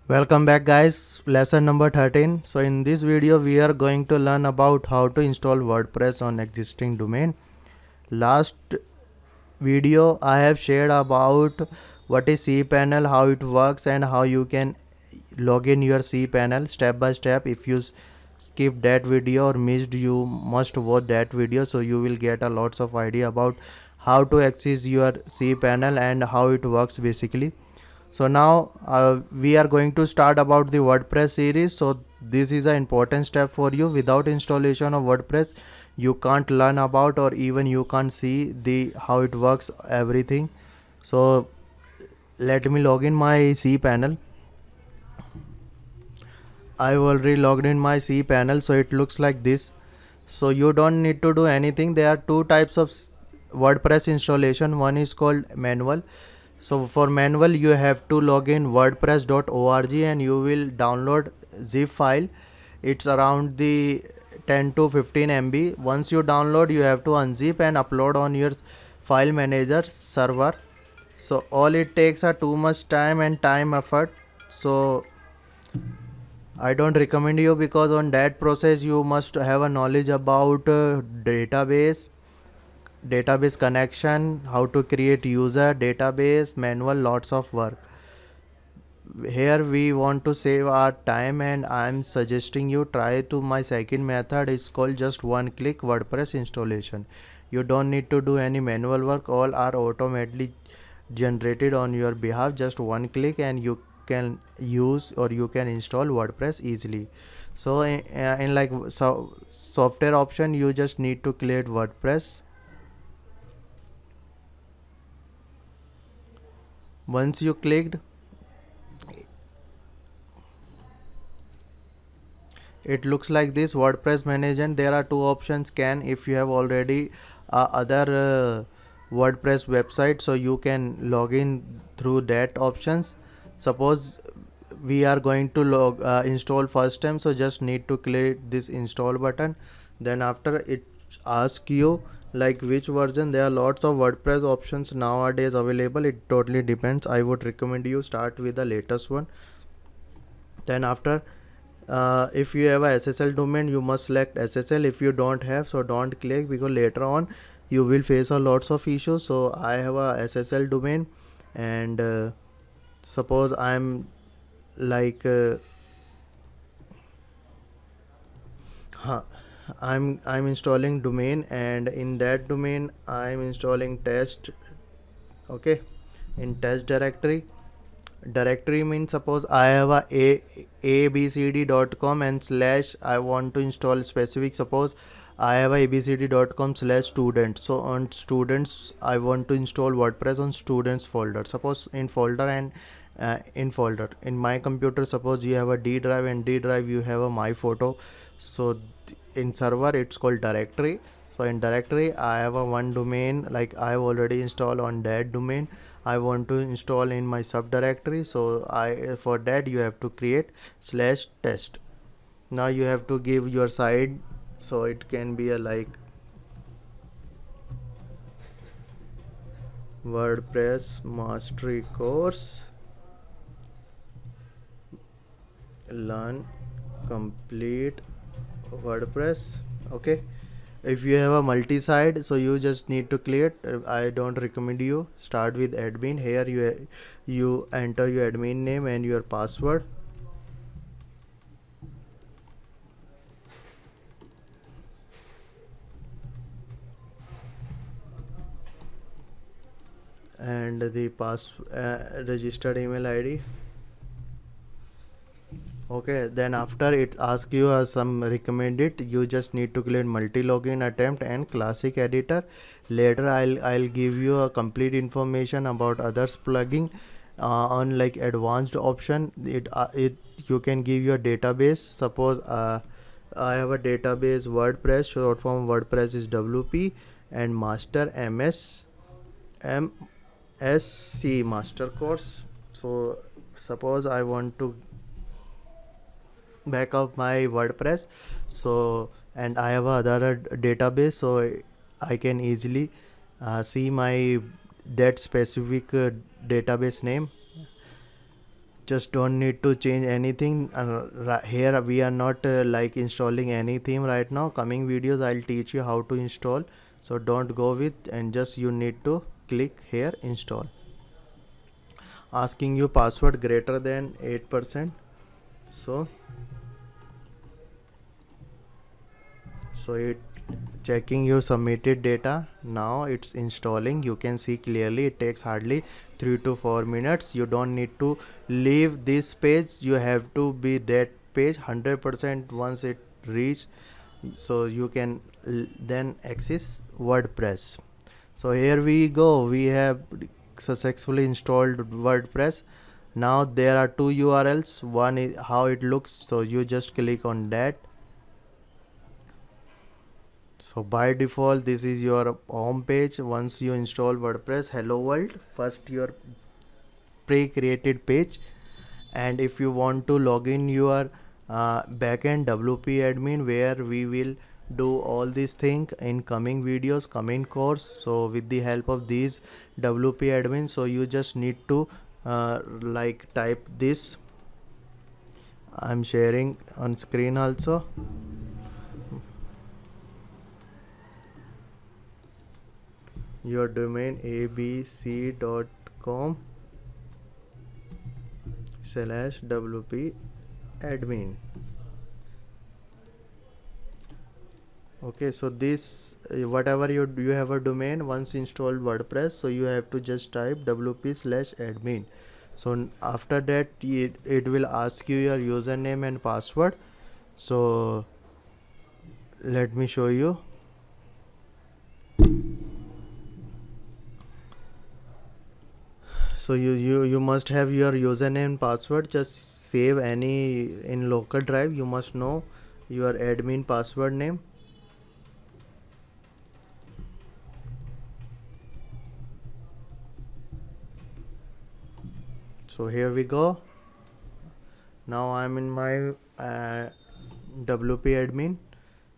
Welcome back guys, lesson number 13. So in this video we are going to learn about how to install WordPress on existing domain. Last video I have shared about what is cPanel, how it works and how you can log in your cPanel step by step. If you skip that video or missed, you must watch that video so you will get a lots of idea about how to access your cPanel and how it works basically. So now we are going to start about the WordPress series. So this is an important step for you. Without installation of WordPress you can't learn about or even you can't see the how it works everything. So let me log in my cPanel. I've already logged in my cPanel, so it looks like this. So you don't need to do anything. There are two types of WordPress installation. One is called manual. So for manual you have to log in wordpress.org and you will download zip file. It's around the 10 to 15 MB. Once you download you have to unzip and upload on your file manager server. So all it takes are too much time and time effort. So I don't recommend you because on that process you must have a knowledge about database connection, how to create user database manual, lots of work. Here we want to save our time and I am suggesting you try to my second method is called just one click WordPress installation. You don't need to do any manual work, all are automatically generated on your behalf. Just one click and you can use or you can install WordPress easily. So in like software option you just need to create WordPress. Once you clicked, it looks like this WordPress management. There are two options. Can if you have already other WordPress website, so you can log in through that options. Suppose we are going to install first time, so just need to click this install button. Then after it ask you like which version. There are lots of WordPress options nowadays available. It totally depends. I would recommend you start with the latest one. Then after if you have a SSL domain you must select SSL. If you don't have, so don't click because later on you will face a lots of issues. So I have a SSL domain and suppose I'm like I'm installing domain and in that domain I'm installing test. Okay, in test directory means suppose I have a abcd.com and slash I want to install specific. Suppose I have a abcd.com slash student. So on students I want to install WordPress on students folder. Suppose in folder and in folder in my computer, suppose you have a D drive and D drive you have a my photo. So in server it's called directory. So in directory I have a one domain, like I have already installed on that domain. I want to install in my subdirectory, so I for that you have to create slash test. Now you have to give your site, so it can be a like WordPress mastery course, learn complete WordPress. Okay, if you have a multi-site, so you just need to clear it. I don't recommend you start with admin. Here you enter your admin name and your password. And the registered email ID. Okay, then after it asks you some recommended, you just need to click multi-login attempt and classic editor. Later I'll give you a complete information about others plugin on like advanced option. It you can give your database. Suppose I have a database WordPress, short form WordPress is WP, and master MSc master course. So suppose I want to back up my WordPress, so and I have other database, so I can easily see my that specific database name. just don't need to change anything. Here we are not like installing any theme right now. Coming videos I'll teach you how to install, so don't go with, and just you need to click here install. Asking you password greater than 8%. So it checking your submitted data. Now it's installing. You can see clearly it takes hardly 3 to 4 minutes. You don't need to leave this page, you have to be that page 100% once it reach, so you can then access WordPress. So here we go, we have successfully installed WordPress. Now there are two URLs, one is how it looks, so you just click on that. So by default this is your home page. Once you install WordPress, hello world, first your pre-created page. And if you want to log in your backend WP admin, where we will do all these things in coming videos, coming course, so with the help of these WP admin, so you just need to like type this. I'm sharing on screen also. Your domain abc.com/wp admin. Okay, so this whatever you have a domain, once installed WordPress, so you have to just type wp/admin. So after that it will ask you your username and password. So let me show you. So you must have your username and password. Just save any in local drive. You must know your admin password name. So here we go. Now I'm in my WP admin.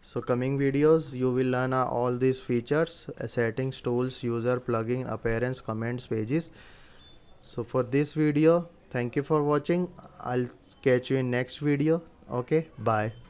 So coming videos you will learn all these features, settings, tools, user, plugin, appearance, comments, pages. So for this video, thank you for watching. I'll catch you in next video. Okay, bye.